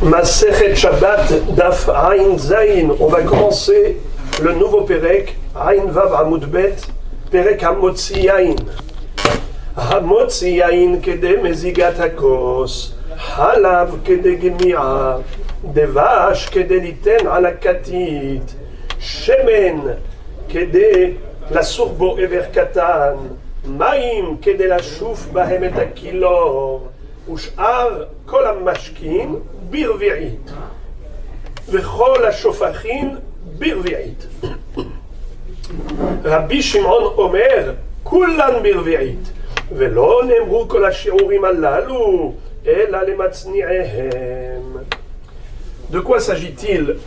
Masechet Shabbat Daf Ain Zain. On va commencer le nouveau Perek Ain Vav Amud Bet Perek Hamotzi Yain. Hamotzi Yain kede mezigat hakos, halav kede gemia, devash kede liten ala katit, shemen kede lasur bo ever katan, maim kede lashuf bahem et hakilor. ושאר כל המשקים ברביעית וכל השופכים ברביעית. רבי שמעון אומר כולן ברביעית ולא נאמרו כל השיעורים הללו אלא למצניעיהם. De quoi s'agit-il?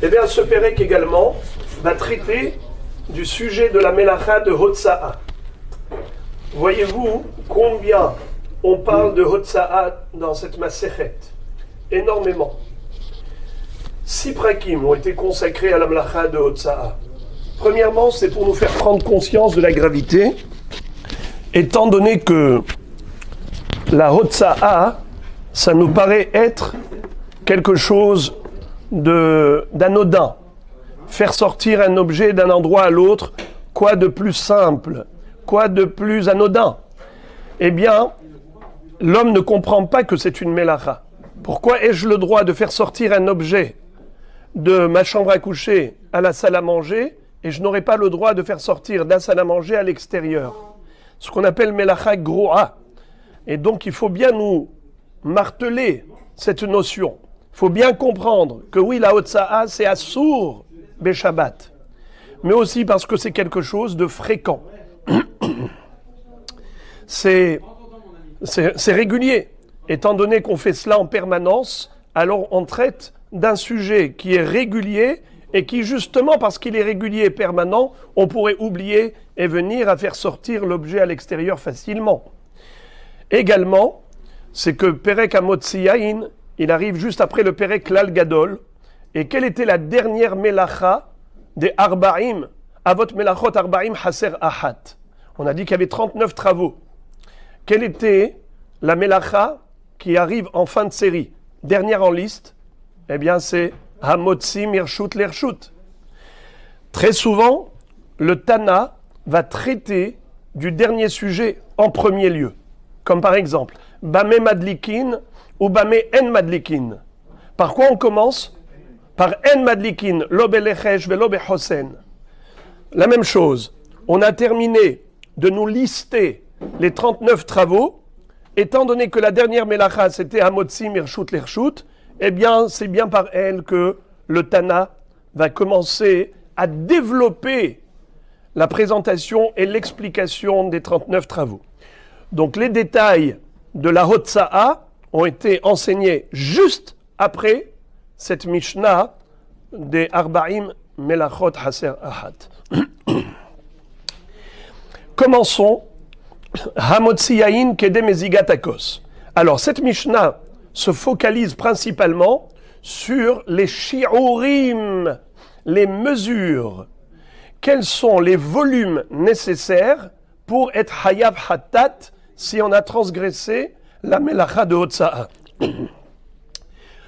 Eh bien, ce Pérek également va traiter du sujet de la Melacha de Hotza'a. Voyez-vous combien on parle de Hotza'a dans cette Masechet? Énormément. 6 prakim ont été consacrés à la Melacha de Hotza'a. Premièrement, c'est pour nous faire prendre conscience de la gravité, étant donné que la Hotza'a, ça nous paraît être quelque chose d'anodin. Faire sortir un objet d'un endroit à l'autre, quoi de plus simple, quoi de plus anodin? Eh bien, l'homme ne comprend pas que c'est une mélacha. Pourquoi ai-je le droit de faire sortir un objet de ma chambre à coucher à la salle à manger et je n'aurai pas le droit de faire sortir d'un salle à manger à l'extérieur? Ce qu'on appelle mélacha gro'a. Et donc il faut bien nous marteler cette notion. Il faut bien comprendre que oui, la Hotza'a, c'est assour Beshabbat. Mais aussi parce que c'est quelque chose de fréquent. C'est régulier. Étant donné qu'on fait cela en permanence, alors on traite d'un sujet qui est régulier et qui, justement, parce qu'il est régulier et permanent, on pourrait oublier et venir à faire sortir l'objet à l'extérieur facilement. Également, c'est que Perek Hamotzi Yain, il arrive juste après le Perek Klal Gadol. Et quelle était la dernière Melacha des Arba'im, Avot Melachot Arba'im Haser Ahat? On a dit qu'il y avait 39 travaux. Quelle était la Melacha qui arrive en fin de série? Dernière en liste, eh bien c'est Hamotzi Mirshut Lershut. Très souvent, le Tana va traiter du dernier sujet en premier lieu. Comme par exemple, Bameh Madlikin ou Bameh En Madlikin. Par quoi on commence? Par En Madlikin, Lo Belechesh Velo Behosen. La même chose, on a terminé de nous lister les 39 travaux. Étant donné que la dernière Melacha c'était Hamotzi Mirshut Lershut, eh bien c'est bien par elle que le Tana va commencer à développer la présentation et l'explication des 39 travaux. Donc les détails de la Hotza'a ont été enseignés juste après cette Mishnah des Arba'im Melachot Haser Ahat. Commençons. Hamotzi Yain kede mezigat hakos. Alors, cette Mishnah se focalise principalement sur les shi'urim, les mesures. Quels sont les volumes nécessaires pour être hayav hatat si on a transgressé la melacha de Hotza'a?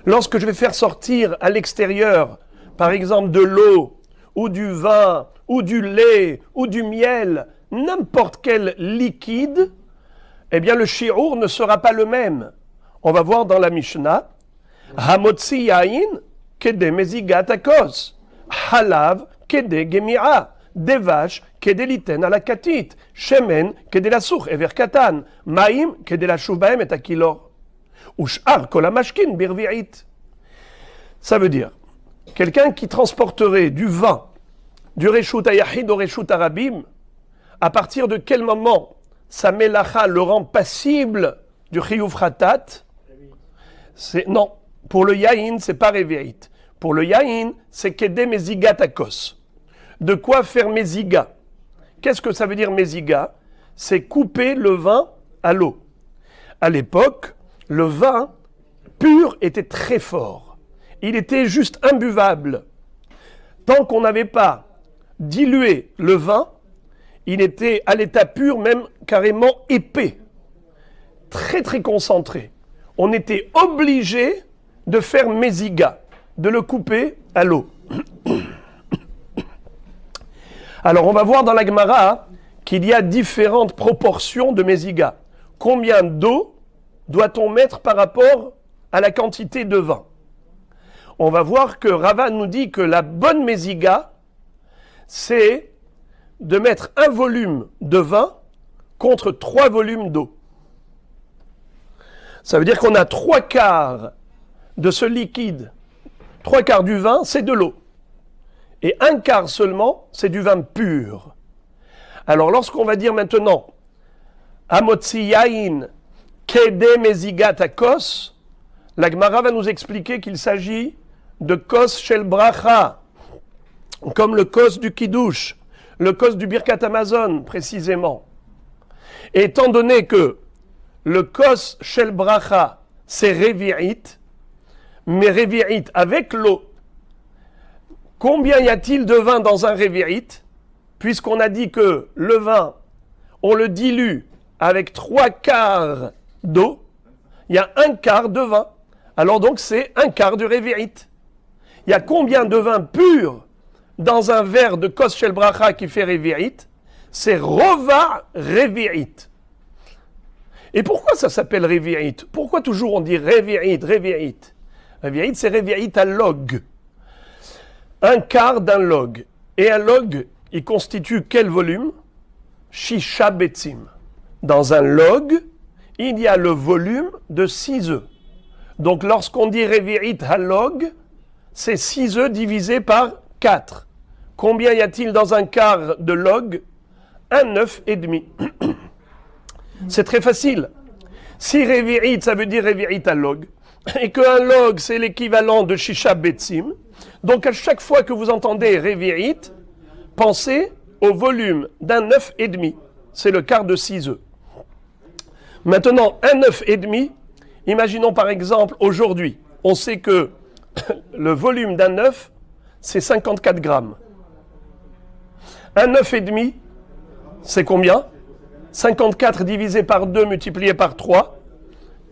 Lorsque je vais faire sortir à l'extérieur, par exemple, de l'eau, ou du vin, ou du lait, ou du miel, n'importe quel liquide, eh bien le shi'ur ne sera pas le même. On va voir dans la Mishnah, Hamotzi Yain kede mezigat hakos, halav kede gemia, devash kede liten ala katit, shemen kede lasur ever katan, maim kede lashuv bahem et hakilor, ushar kol hamashkin birvi'it. Ça veut dire, quelqu'un qui transporterait du vin, du reshut hayachid au reshut harabim, à partir de quel moment sa melacha le rend passible du chiyuv khatat? Non, pour le yain, c'est pas révéit. Pour le yain, c'est kede mezigat hakos. De quoi faire meziga? Qu'est-ce que ça veut dire meziga? C'est couper le vin à l'eau. À l'époque, le vin pur était très fort. Il était juste imbuvable. Tant qu'on n'avait pas dilué le vin, il était à l'état pur, même carrément épais, très très concentré. On était obligé de faire méziga, de le couper à l'eau. Alors on va voir dans la Gemara qu'il y a différentes proportions de méziga. Combien d'eau doit-on mettre par rapport à la quantité de vin? On va voir que Rava nous dit que la bonne méziga, c'est de mettre un volume de vin contre 3 volumes d'eau. Ça veut dire qu'on a 3/4 de ce liquide, 3/4 du vin, c'est de l'eau. Et 1/4 seulement, c'est du vin pur. Alors lorsqu'on va dire maintenant, Amotzi yain kede mezigat akos, la Gemara va nous expliquer qu'il s'agit de kos shel bracha, comme le kos du kiddush, le kos du birkat Amazon précisément. Et étant donné que le kos shel bracha, c'est revi'it, mais revi'it avec l'eau, combien y a-t-il de vin dans un revi'it? Puisqu'on a dit que le vin, on le dilue avec 3/4 d'eau, il y a 1/4 de vin. Alors donc c'est 1/4 du revi'it. Il y a combien de vin pur dans un verre de kos shel bracha qui fait revi'it? C'est rova revi'it. Et pourquoi ça s'appelle revi'it? Pourquoi toujours on dit revi'it, revi'it? Revi'it, c'est revi'it à log. 1/4 d'un log. Et un log, il constitue quel volume? Shisha betzim. Dans un log, il y a le volume de 6 œufs. Donc lorsqu'on dit revi'it à log, c'est 6 œufs divisé par 4. Combien y a-t-il dans un quart de log? Un œuf et demi. C'est très facile. Si revi'it, ça veut dire revi'it à log, et qu'un log, c'est l'équivalent de shisha betzim, donc à chaque fois que vous entendez revi'it, pensez au volume d'un œuf et demi. C'est le quart de 6 œufs. Maintenant, un œuf et demi, imaginons par exemple aujourd'hui, on sait que le volume d'un œuf, c'est 54 grammes. Un œuf et demi, c'est combien? 54 divisé par 2 multiplié par 3.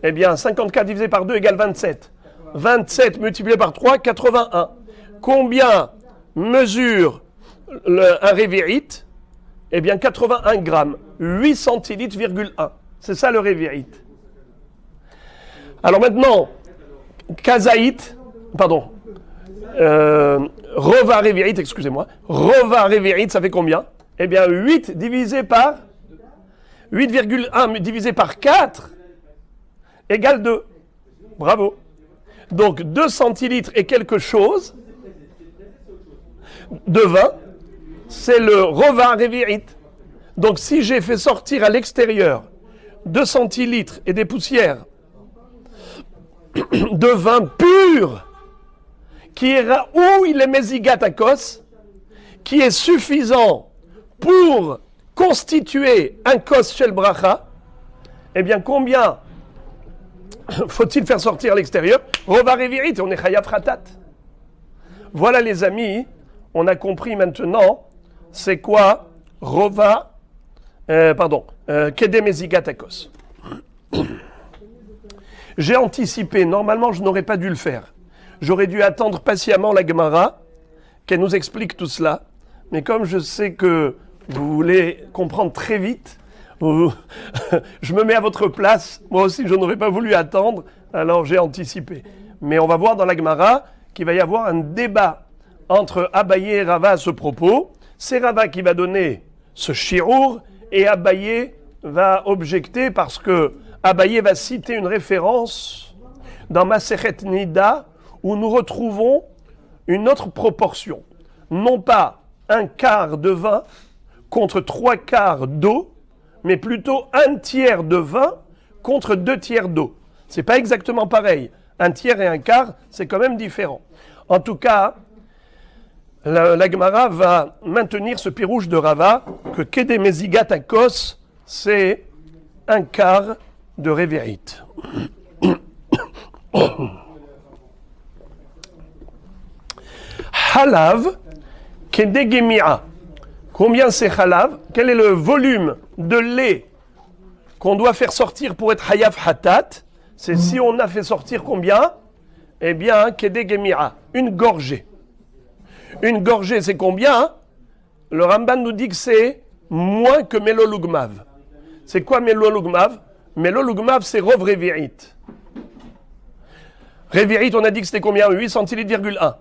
Eh bien, 54 divisé par 2 égale 27. 27 multiplié par 3, 81. Combien mesure un revi'it? Eh bien, 81 grammes. 8 centilitres,1. C'est ça le revi'it. Alors maintenant, kazaït, pardon, rova revi'it, excusez-moi. Rova revi'it, ça fait combien? Eh bien, 8 divisé par 8,1 divisé par 4 égale 2. Bravo. Donc 2 centilitres et quelque chose de vin, c'est le rova revi'it. Donc si j'ai fait sortir à l'extérieur 2 centilitres et des poussières de vin pur, qui est où il est mezigat akos, qui est suffisant pour constituer un kos shel bracha, eh bien combien faut-il faire sortir à l'extérieur? Rova revi'it, on est chayav khatat. Voilà les amis, on a compris maintenant c'est quoi rova, kede mezigat akos. J'ai anticipé, normalement je n'aurais pas dû le faire. J'aurais dû attendre patiemment la Gemara, qu'elle nous explique tout cela. Mais comme je sais que vous voulez comprendre très vite, je me mets à votre place. Moi aussi, je n'aurais pas voulu attendre, alors j'ai anticipé. Mais on va voir dans la Gemara qu'il va y avoir un débat entre Abaye et Rava à ce propos. C'est Rava qui va donner ce shirour et Abaye va objecter parce que Abaye va citer une référence dans Masechet Nida où nous retrouvons une autre proportion. Non pas 1/4 de vin contre 3/4 d'eau, mais plutôt 1/3 de vin contre 2/3 d'eau. C'est pas exactement pareil. 1/3 et 1/4, c'est quand même différent. En tout cas, la Gemara va maintenir ce pirouge de Rava que Kede Mezigat Akos, c'est 1/4 de revi'it. Halav, Kede Gemi'a. Combien c'est halav? Quel est le volume de lait qu'on doit faire sortir pour être hayav hatat? C'est si on a fait sortir combien? Eh bien, Kedé Gemira, une gorgée. Une gorgée, c'est combien? Le Ramban nous dit que c'est moins que Melolugmav. C'est quoi Melolugmav? Melolugmav, c'est Rov Revi'it. Revi'it, on a dit que c'était combien? 8 centilitres,1.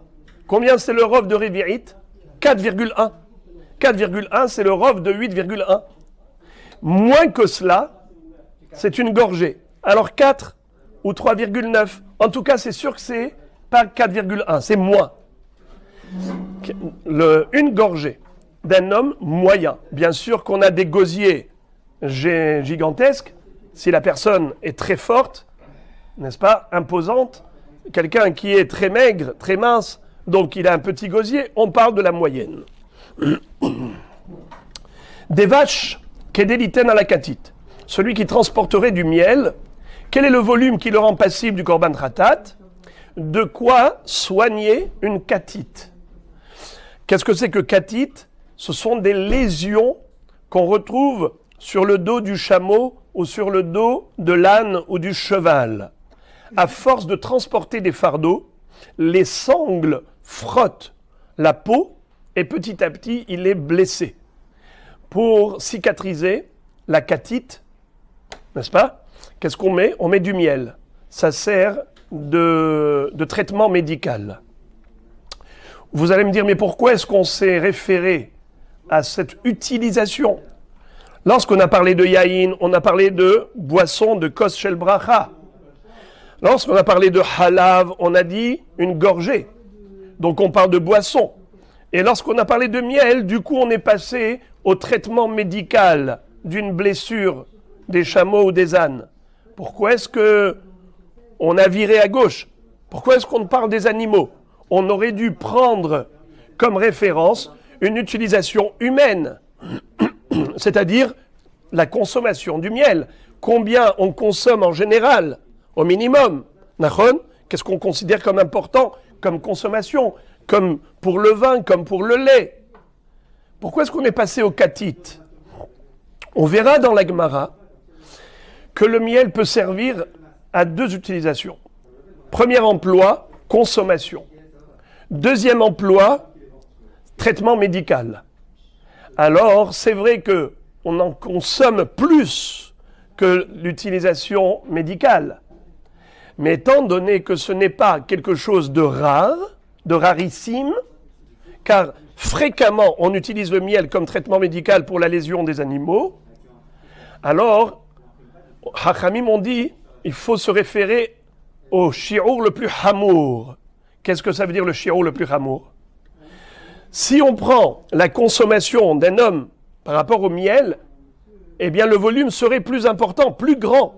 Combien c'est le Rov de Revi'it? 4,1. 4,1, c'est le Rov de 8,1. Moins que cela, c'est une gorgée. Alors 4 ou 3,9. En tout cas, c'est sûr que c'est pas 4,1, c'est moins. Une gorgée d'un homme moyen. Bien sûr qu'on a des gosiers gigantesques. Si la personne est très forte, n'est-ce pas, imposante, quelqu'un qui est très maigre, très mince, donc il a un petit gosier, on parle de la moyenne. Des vaches, kedéliten à la katite, celui qui transporterait du miel, quel est le volume qui le rend passible du korban khatat? De quoi soigner une katite? Qu'est-ce que c'est que katite? Ce sont des lésions qu'on retrouve sur le dos du chameau ou sur le dos de l'âne ou du cheval. À force de transporter des fardeaux, les sangles frottent la peau et petit à petit, il est blessé. Pour cicatriser la katite, n'est-ce pas? Qu'est-ce qu'on met? On met du miel. Ça sert de traitement médical. Vous allez me dire, mais pourquoi est-ce qu'on s'est référé à cette utilisation? Lorsqu'on a parlé de yaïn, on a parlé de boisson de kos shel bracha. Lorsqu'on a parlé de halav, on a dit une gorgée. Donc on parle de boisson. Et lorsqu'on a parlé de miel, du coup on est passé au traitement médical d'une blessure des chameaux ou des ânes. Pourquoi est-ce que on a viré à gauche? Pourquoi est-ce qu'on parle des animaux? On aurait dû prendre comme référence une utilisation humaine, c'est-à-dire la consommation du miel. Combien on consomme en général, au minimum? Qu'est-ce qu'on considère comme important, comme consommation, comme pour le vin, comme pour le lait? Pourquoi est-ce qu'on est passé au katite? On verra dans la Gemara que le miel peut servir à deux utilisations. Premier emploi, consommation. Deuxième emploi, traitement médical. Alors, c'est vrai que on en consomme plus que l'utilisation médicale. Mais étant donné que ce n'est pas quelque chose de rare, de rarissime, car fréquemment on utilise le miel comme traitement médical pour la lésion des animaux, alors, Hachamim ont dit, il faut se référer au shi'ur le plus hamour. Qu'est-ce que ça veut dire le shi'ur le plus hamour? Si on prend la consommation d'un homme par rapport au miel, eh bien le volume serait plus important, plus grand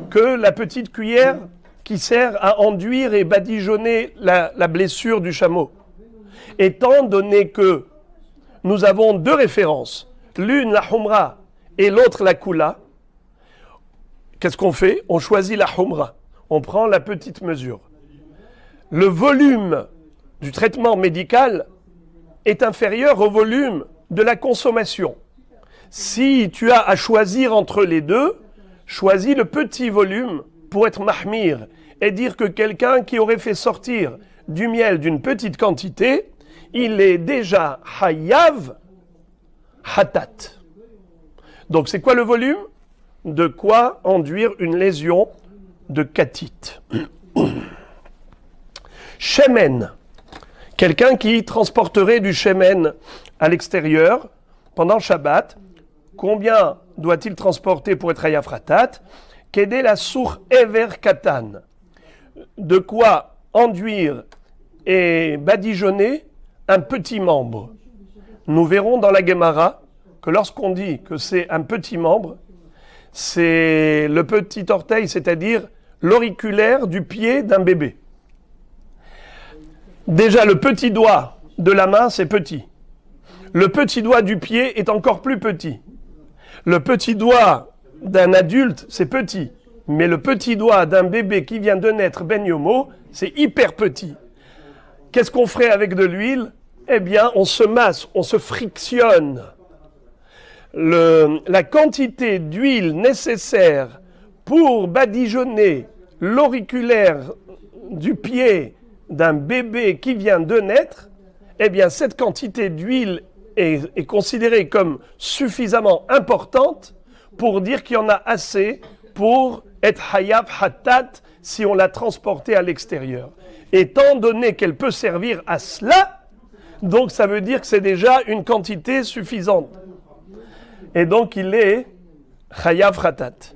que la petite cuillère qui sert à enduire et badigeonner la blessure du chameau. Étant donné que nous avons deux références, l'une la humra et l'autre la kula, qu'est-ce qu'on fait? On choisit la humra, on prend la petite mesure. Le volume du traitement médical est inférieur au volume de la consommation. Si tu as à choisir entre les deux, choisis le petit volume pour être mahmir et dire que quelqu'un qui aurait fait sortir du miel d'une petite quantité, il est déjà hayav hatat. Donc c'est quoi le volume? De quoi enduire une lésion de katite. Shemen, quelqu'un qui transporterait du shemen à l'extérieur pendant Shabbat, combien doit-il transporter pour être hayav hatat? Kedé la sour ever katan. De quoi enduire et badigeonner un petit membre. Nous verrons dans la Gemara que lorsqu'on dit que c'est un petit membre, c'est le petit orteil, c'est-à-dire l'auriculaire du pied d'un bébé. Déjà, le petit doigt de la main, c'est petit. Le petit doigt du pied est encore plus petit. Le petit doigt d'un adulte, c'est petit. Mais le petit doigt d'un bébé qui vient de naître, ben yomo, c'est hyper petit. Qu'est-ce qu'on ferait avec de l'huile? Eh bien, on se masse, on se frictionne. La quantité d'huile nécessaire pour badigeonner l'auriculaire du pied d'un bébé qui vient de naître, eh bien cette quantité d'huile est considérée comme suffisamment importante pour dire qu'il y en a assez pour être hayav hatat si on l'a transportée à l'extérieur. Étant donné qu'elle peut servir à cela, donc ça veut dire que c'est déjà une quantité suffisante. Et donc il est chayav khatat.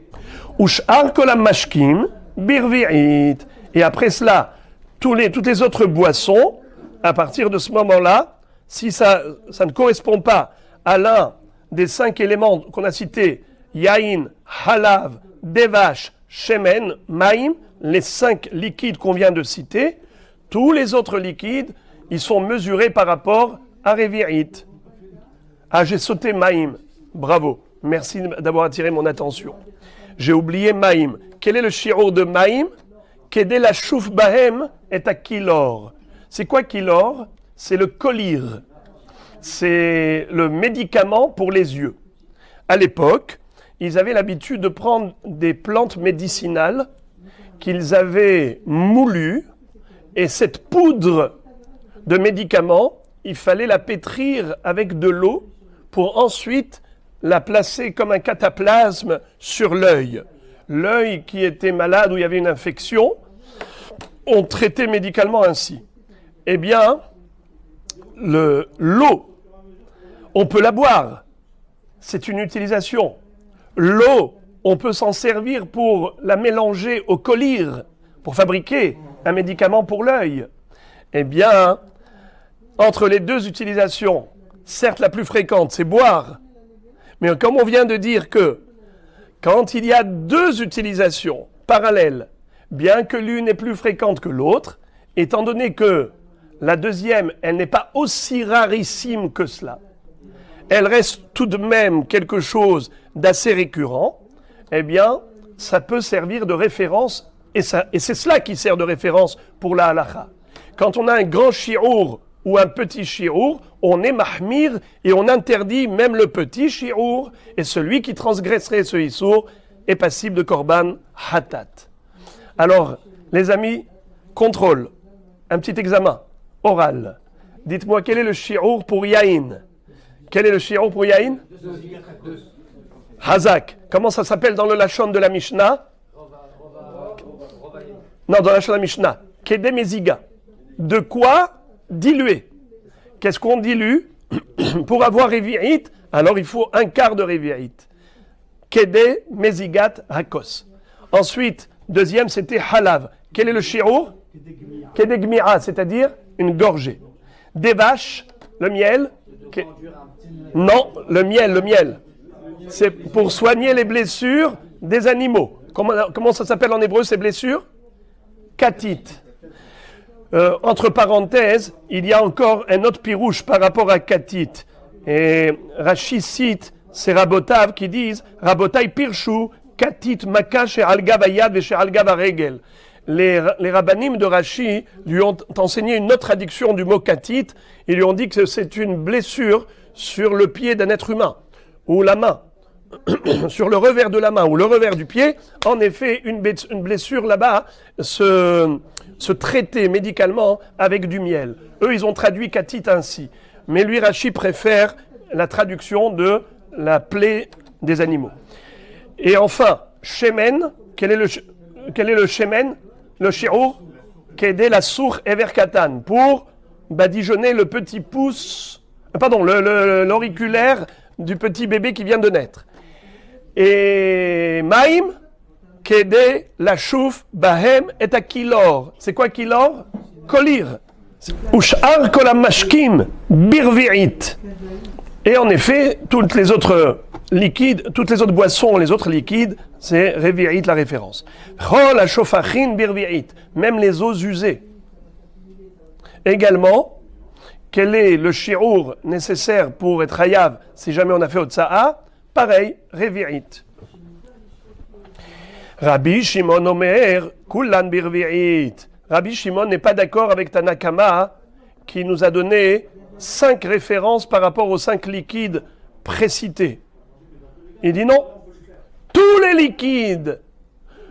Ush'ar kolam mashkim birvi'it. Et après cela, toutes les autres boissons, à partir de ce moment-là, si ça ne correspond pas à l'un des 5 éléments qu'on a cités, yain, halav, devash, shemen, maïm, les 5 liquides qu'on vient de citer, tous les autres liquides, ils sont mesurés par rapport à Revi'it. Ah, j'ai sauté Maïm. Bravo. Merci d'avoir attiré mon attention. J'ai oublié Maïm. Quel est le shi'ur de Maïm? Kedé la chouf bahem est à kilor. C'est quoi kilor? C'est le kolir. C'est le médicament pour les yeux. À l'époque, ils avaient l'habitude de prendre des plantes médicinales qu'ils avaient moulues, et cette poudre de médicaments, il fallait la pétrir avec de l'eau pour ensuite la placer comme un cataplasme sur l'œil. L'œil qui était malade ou il y avait une infection, on traitait médicalement ainsi. Eh bien, l'eau, on peut la boire. C'est une utilisation. L'eau, on peut s'en servir pour la mélanger au kolir, pour fabriquer un médicament pour l'œil. Eh bien, entre les deux utilisations, certes la plus fréquente, c'est boire. Mais comme on vient de dire que quand il y a deux utilisations parallèles, bien que l'une est plus fréquente que l'autre, étant donné que la deuxième, elle n'est pas aussi rarissime que cela, elle reste tout de même quelque chose d'assez récurrent, eh bien, ça peut servir de référence, et c'est cela qui sert de référence pour la halakha. Quand on a un grand shi'ur ou un petit shi'ur, on est mahmir et on interdit même le petit shi'ur, et celui qui transgresserait ce issour est passible de korban hatat. Alors, les amis, contrôle, un petit examen oral. Dites-moi, quel est le shi'ur pour yaïn? Quel est le shi'ur pour yaïn? Hazak. Comment ça s'appelle dans le lachon de la Mishnah? Non, dans le lachon de la Mishnah. Kedé meziga. De quoi diluer? Qu'est-ce qu'on dilue? Pour avoir Revi'it, alors il faut un quart de Revi'it. Kedé mezigat hakos. Ensuite, deuxième, c'était halav. Quel est le shi'ur? Kedé gmi'a, c'est-à-dire une gorgée. Des vaches, le miel. Non, le miel. C'est pour soigner les blessures des animaux. Comment ça s'appelle en hébreu ces blessures? Katit. Entre parenthèses, il y a encore un autre pirouche par rapport à katit. Et Rashi cite ces rabotav qui disent Rabotai pirshu katit maka chez alga vayad et chez alga varegel. Les rabbanim de Rashi lui ont enseigné une autre traduction du mot katit. Ils lui ont dit que c'est une blessure sur le pied d'un être humain ou la main. Sur le revers de la main ou le revers du pied, en effet, une blessure là-bas se traitait médicalement avec du miel. Eux, ils ont traduit katit ainsi. Mais lui, Rashi préfère la traduction de la plaie des animaux. Et enfin, shemen, quel est le shemen? Le shi'ur, kedé la sour ever katan, pour badigeonner le petit pouce, l'auriculaire du petit bébé qui vient de naître. Et Maïm, Kedé, la chouf, Bahem et à Kilor. C'est quoi Kilor? Kolir. Ush'ar kolam mashkim, birvi'it. Et en effet, toutes les autres liquides, toutes les autres boissons, les autres liquides, c'est Revi'it la référence. Chol hashofachin birvi'it. Même les eaux usées. Également, quel est le shi'ur nécessaire pour être hayav si jamais on a fait Otsa'a? Pareil, Revi'it. Rabbi Shimon Omer, Kulan Birvi'it. Rabbi Shimon n'est pas d'accord avec Tanakama qui nous a donné 5 références par rapport aux 5 liquides précités. Il dit non, tous les liquides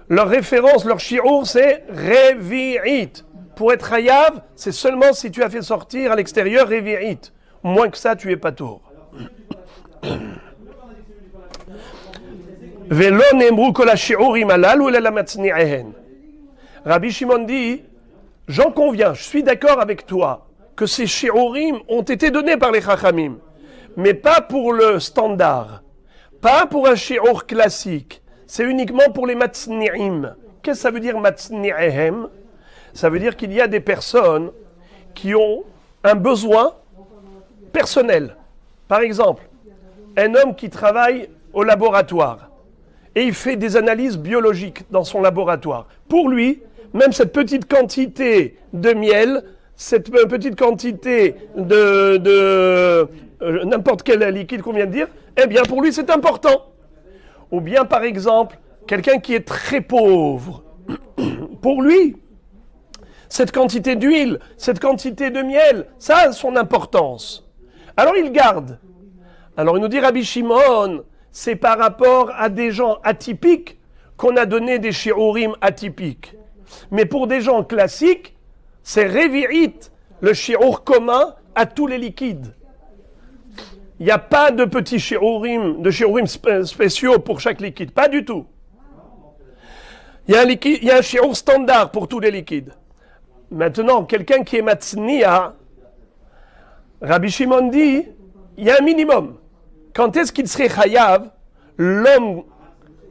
leur référence, leur shi'ur, c'est revi'it. Pour être hayav, c'est seulement si tu as fait sortir à l'extérieur revi'it. Moins que ça, tu es pas tour. Rabbi Shimon dit, j'en conviens, je suis d'accord avec toi, que ces shi'urim ont été donnés par les chachamim, mais pas pour le standard, pas pour un shi'ur classique, c'est uniquement pour les matzni'im. Qu'est-ce que ça veut dire matzni'ehem? Ça veut dire qu'il y a des personnes qui ont un besoin personnel. Par exemple, un homme qui travaille au laboratoire et il fait des analyses biologiques dans son laboratoire. Pour lui, même cette petite quantité de miel, cette petite quantité de n'importe quel liquide qu'on vient de dire, eh bien pour lui c'est important. Ou bien par exemple, quelqu'un qui est très pauvre, pour lui, cette quantité d'huile, cette quantité de miel, ça a son importance. Alors il garde. Alors il nous dit Rabbi Shimon, c'est par rapport à des gens atypiques qu'on a donné des shi'urim atypiques. Mais pour des gens classiques, c'est revi'it, le shi'ur commun à tous les liquides. Il n'y a pas de petits shi'urim, de shi'urim spéciaux pour chaque liquide, pas du tout. Il y a un shi'ur standard pour tous les liquides. Maintenant, quelqu'un qui est matzniya, Rabbi Shimon dit, il y a un minimum. Quand est-ce qu'il serait chayav, l'homme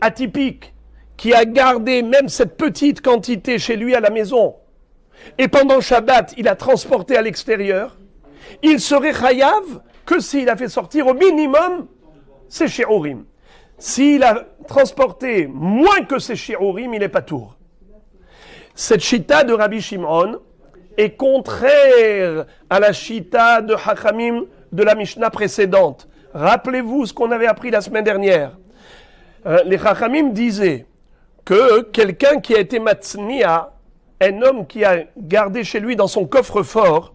atypique qui a gardé même cette petite quantité chez lui à la maison et pendant Shabbat, il a transporté à l'extérieur, il serait chayav que s'il a fait sortir au minimum ses shi'urim. S'il a transporté moins que ses shi'urim, il n'est pas tour. Cette chita de Rabbi Shimon est contraire à la chita de Hachamim de la Mishnah précédente. Rappelez-vous ce qu'on avait appris la semaine dernière. Les Chachamim disaient que quelqu'un qui a été matzniya, un homme qui a gardé chez lui dans son coffre-fort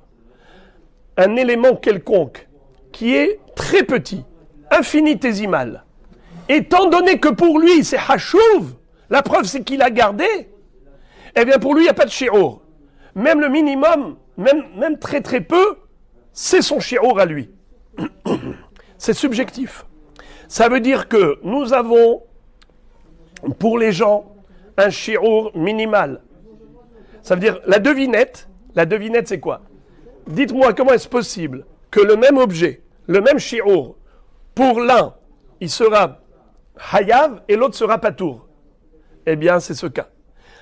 un élément quelconque qui est très petit, infinitésimal, étant donné que pour lui c'est hachouv, la preuve c'est qu'il a gardé, eh bien pour lui il n'y a pas de shi'ur. Même le minimum, même très très peu, c'est son shi'ur à lui. C'est subjectif. Ça veut dire que nous avons, pour les gens, un shi'ur minimal. Ça veut dire, la devinette c'est quoi? Dites-moi comment est-ce possible que le même objet, le même shi'ur, pour l'un, il sera hayav et l'autre sera patour. Eh bien, c'est ce cas.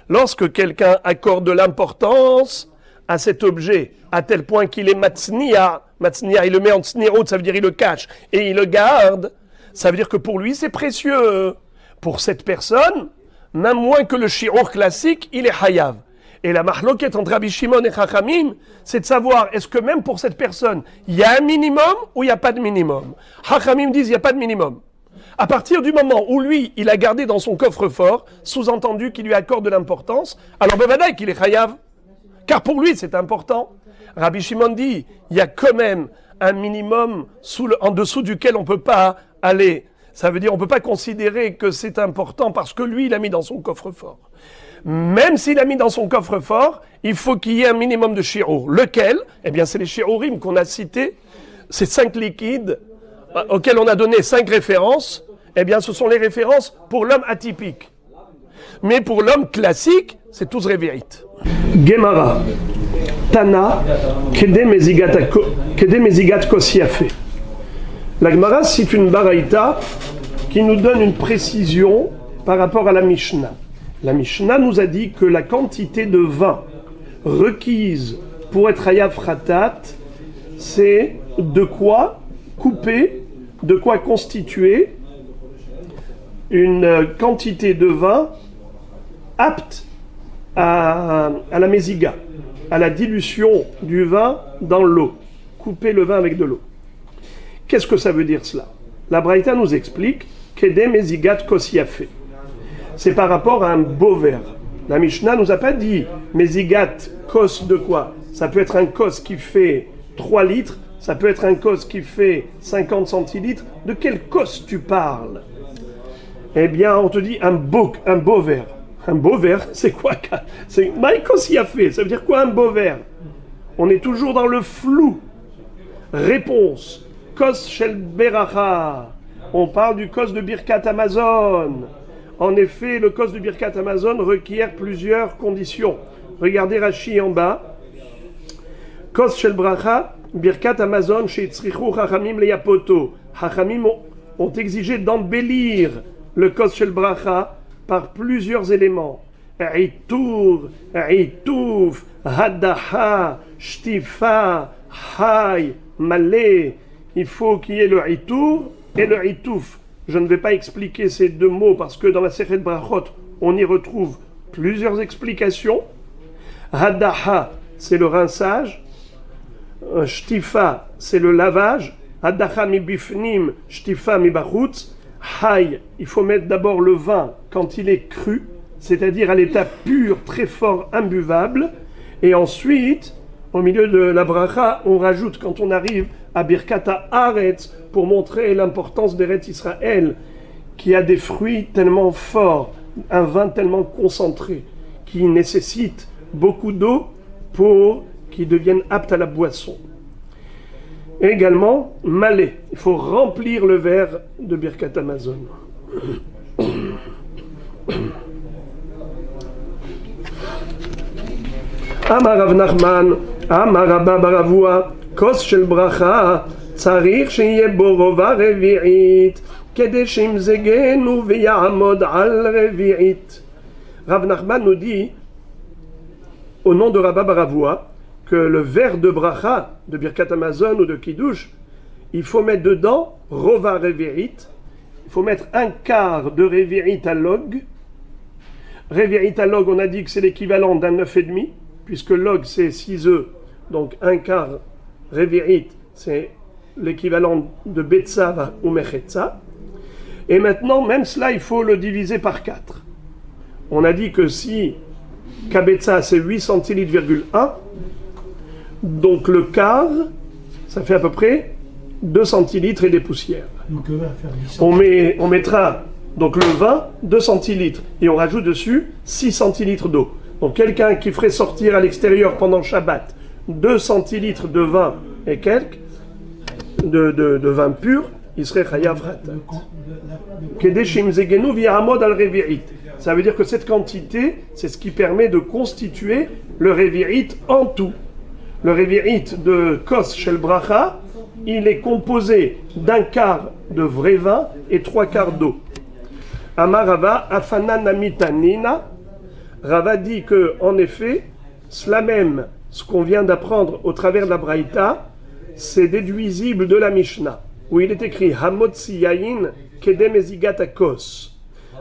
Lorsque quelqu'un accorde de l'importance à cet objet, à tel point qu'il est matzniya, il le met en tsnirut, ça veut dire il le cache, et il le garde, ça veut dire que pour lui c'est précieux. Pour cette personne, même moins que le shi'ur classique, il est hayav. Et la mahloket entre Rabbi Shimon et Chachamim, c'est de savoir, est-ce que même pour cette personne, il y a un minimum ou il n'y a pas de minimum? Chachamim disent, il n'y a pas de minimum. À partir du moment où lui, il a gardé dans son coffre-fort, sous-entendu qu'il lui accorde de l'importance, alors bevadaï qu'il est chayav. Car pour lui, c'est important. Rabbi Shimon dit, il y a quand même un minimum en dessous duquel on ne peut pas aller. Ça veut dire on ne peut pas considérer que c'est important parce que lui, il a mis dans son coffre-fort. Même s'il a mis dans son coffre-fort, il faut qu'il y ait un minimum de shi'ur. Lequel? Eh bien, c'est les shi'urim qu'on a cités, ces 5 liquides auxquels on a donné 5 références. Eh bien, ce sont les références pour l'homme atypique. Mais pour l'homme classique, c'est tous révérites. Gemara. Tana, Kede Mezigat Kosiafe. La Gemara cite une baraïta qui nous donne une précision par rapport à la Mishnah. La Mishnah nous a dit que la quantité de vin requise pour être hayav khatat, c'est de quoi couper, de quoi constituer une quantité de vin apte à la méziga, à la dilution du vin dans l'eau. Couper le vin avec de l'eau. Qu'est-ce que ça veut dire cela? La Braïta nous explique Kede Mezigat Kosiafe. C'est par rapport à un beau verre. La Mishnah nous a pas dit Mezigat kos de quoi? Ça peut être un kos qui fait 3 litres, ça peut être un kos qui fait 50 centilitres. De quel kos tu parles? Eh bien, on te dit un beau verre. Un beau verre, c'est quoi? C'est Maïkos y a fait. Ça veut dire quoi un beau verre? On est toujours dans le flou. Réponse. Kos shel beracha. On parle du kos de Birkat Amazon. En effet, le kos de Birkat Amazon requiert plusieurs conditions. Regardez Rashi en bas. Kos shel bracha, Birkat Amazon, she'etzrichu chachamim leyapoto. Chachamim ont exigé d'embellir le kos shel bracha par plusieurs éléments. Itur, Ituf, Hadaha, Shtifa, Hay, Malé. Il faut qu'il y ait le Itur et le Ituf. Je ne vais pas expliquer ces deux mots parce que dans la Sechet Brachot, on y retrouve plusieurs explications. Hadaha, c'est le rinçage. Shtifa, c'est le lavage. Hadaha mi bifnim, Shtifa mi bachutz. Hay, il faut mettre d'abord le vin quand il est cru, c'est-à-dire à l'état pur, très fort, imbuvable. Et ensuite, au milieu de la bracha, on rajoute quand on arrive à Birkat Haaretz pour montrer l'importance d'Eretz Israël, qui a des fruits tellement forts, un vin tellement concentré, qui nécessite beaucoup d'eau pour qu'il devienne apte à la boisson. Et également, malé. Il faut remplir le verre de Birkat Amazon. Amar Rav Nachman, Amar Rabba bar Avua, kos shel bracha, tzarich sheyeh bo rova revi'it, kedei sheyimzegenu veya'amod al revi'it. Rav Nachman nous dit, au nom de Rabba bar Avua, que le verre de bracha, de Birkat Amazon ou de Kiddush, il faut mettre dedans rova revi'it, il faut mettre un quart de revi'it à log. Revi'it à log, on a dit que c'est l'équivalent d'un 9,5, puisque log c'est 6 œufs, donc un quart revi'it, c'est l'équivalent de Betsava ou Mechetza. Et maintenant, même cela, il faut le diviser par 4. On a dit que si Kabetza c'est 8 centilitres,1, donc le quart, ça fait à peu près 2 centilitres et des poussières. Donc, on mettra donc le vin, 2 centilitres, et on rajoute dessus 6 centilitres d'eau. Donc quelqu'un qui ferait sortir à l'extérieur pendant Shabbat 2 centilitres de vin et quelques, de vin pur, il serait chayav ratat. Kedeshim zegenu v'ya'amod al revi'it. Ça veut dire que cette quantité, c'est ce qui permet de constituer le revi'it en tout. Le revi'it de kos shel bracha, il est composé d'un quart de vrai vin et 3 quarts d'eau. Amar Rava afanan amitanina. Rava dit que, en effet, cela même, ce qu'on vient d'apprendre au travers de la Braïta, c'est déduisible de la Mishnah, où il est écrit Hamotzi yayin kedem ezigat akos,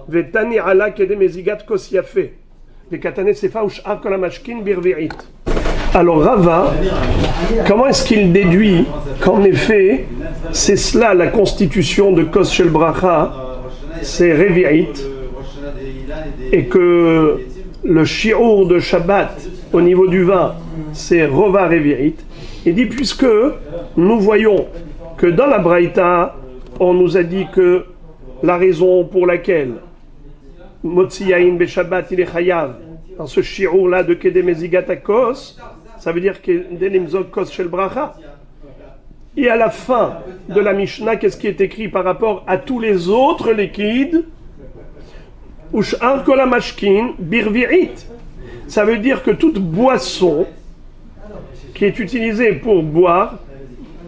vetani ala kedem ezigat kos yafe, vekatane sefa ush'ar kol hamashkin birvi'it. Alors Rava, comment est-ce qu'il déduit qu'en effet, c'est cela la constitution de kos shel bracha, c'est revi'it, et que le shi'ur de Shabbat au niveau du vin, c'est rova revi'it. Il dit, puisque nous voyons que dans la Braïta, on nous a dit que la raison pour laquelle Motzi Yain be Shabbat il est chayav, dans ce shi'ur là de Kedem Ezigat Akos, ça veut dire Kedem Zog Kos Shel Bracha. Et à la fin de la Mishnah, qu'est-ce qui est écrit par rapport à tous les autres liquides? Ush'ar kol hamashkin birvi'it. Ça veut dire que toute boisson qui est utilisée pour boire,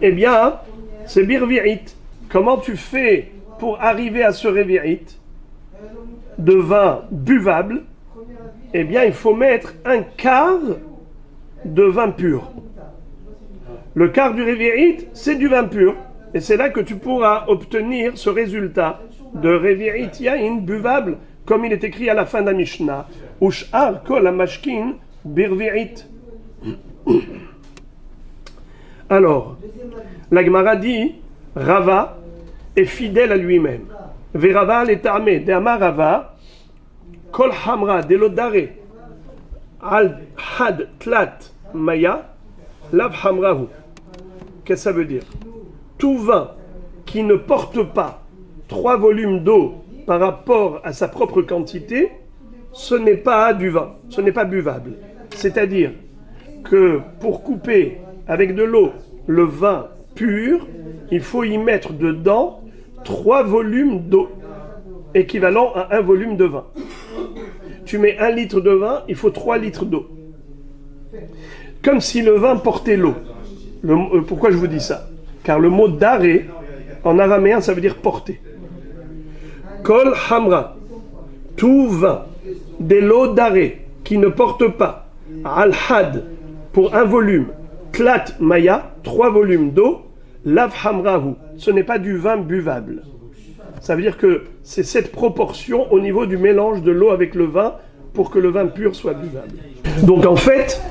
eh bien, c'est birvi'it. Comment tu fais pour arriver à ce revi'it de vin buvable? Eh bien, il faut mettre un quart de vin pur. Le quart du revi'it, c'est du vin pur. Et c'est là que tu pourras obtenir ce résultat de revi'it yain buvable, comme il est écrit à la fin de la Mishnah. Ush'ar kol hamashkin birvi'it. Alors, la Gemara dit, Rava est fidèle à lui-même. Verava l'etamé, de Amar Rava, kol hamra delodare, al had tlat maya, lav hamrahu. Qu'est-ce que ça veut dire? Tout vin qui ne porte pas 3 volumes d'eau par rapport à sa propre quantité, ce n'est pas du vin, ce n'est pas buvable. C'est-à-dire que pour couper avec de l'eau le vin pur, il faut y mettre dedans 3 volumes d'eau, équivalent à 1 volume de vin. Tu mets 1 litre de vin, il faut 3 litres d'eau. Comme si le vin portait l'eau. Pourquoi je vous dis ça? Car le mot daré, en araméen, ça veut dire porter. Kol hamra, tout vin, des lots daré, qui ne portent pas, al-had, pour 1 volume, tlat maya, 3 volumes d'eau, lav hamrahu, ce n'est pas du vin buvable. Ça veut dire que c'est cette proportion au niveau du mélange de l'eau avec le vin pour que le vin pur soit buvable. Donc en fait,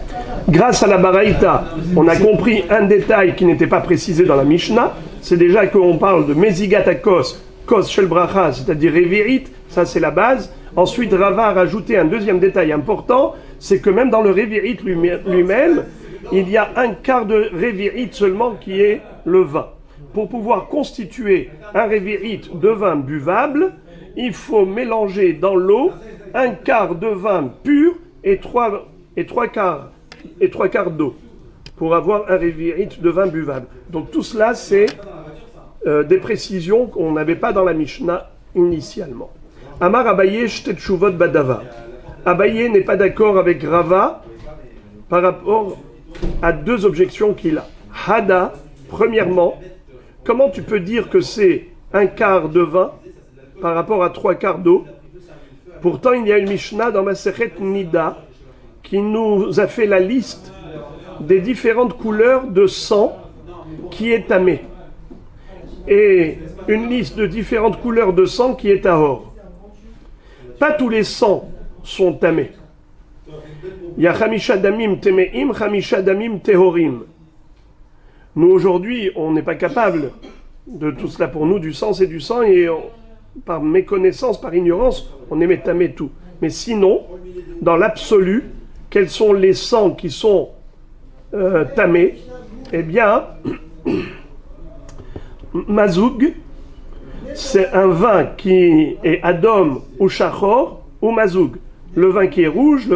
grâce à la Baraïta, on a compris un détail qui n'était pas précisé dans la Mishnah, c'est déjà qu'on parle de Mezigat Akos, Kos Shel Bracha, c'est-à-dire Revi'it, ça c'est la base. Ensuite, Rava a rajouté un deuxième détail important, c'est que même dans le Revi'it lui-même, il y a 1/4 de Revi'it seulement qui est le vin. Pour pouvoir constituer un Revi'it de vin buvable, il faut mélanger dans l'eau 1/4 de vin pur et 3 quarts d'eau pour avoir un Revi'it de vin buvable. Donc tout cela, c'est des précisions qu'on n'avait pas dans la Mishnah initialement. Amar Abaye shtet shuvot badava. Abaye n'est pas d'accord avec Rava par rapport à 2 objections qu'il a. Hada, premièrement, comment tu peux dire que c'est 1/4 de vin par rapport à 3 quarts d'eau? Pourtant, il y a une Mishnah dans Masechet Nida qui nous a fait la liste des différentes couleurs de sang qui est tamé. Et une liste de différentes couleurs de sang qui est tahor. Pas tous les sangs sont tamés. Il y a Chamisha Damim Temeim, Chamisha Damim Tehorim. Nous, aujourd'hui, on n'est pas capable de tout cela. Pour nous, du sang, c'est du sang, et par méconnaissance, par ignorance, on émet tamé tout. Mais sinon, dans l'absolu, quels sont les sangs qui sont tamés? Eh bien, Mazoug, c'est un vin qui est Adom ou Shachor ou Mazoug. Le vin qui est rouge,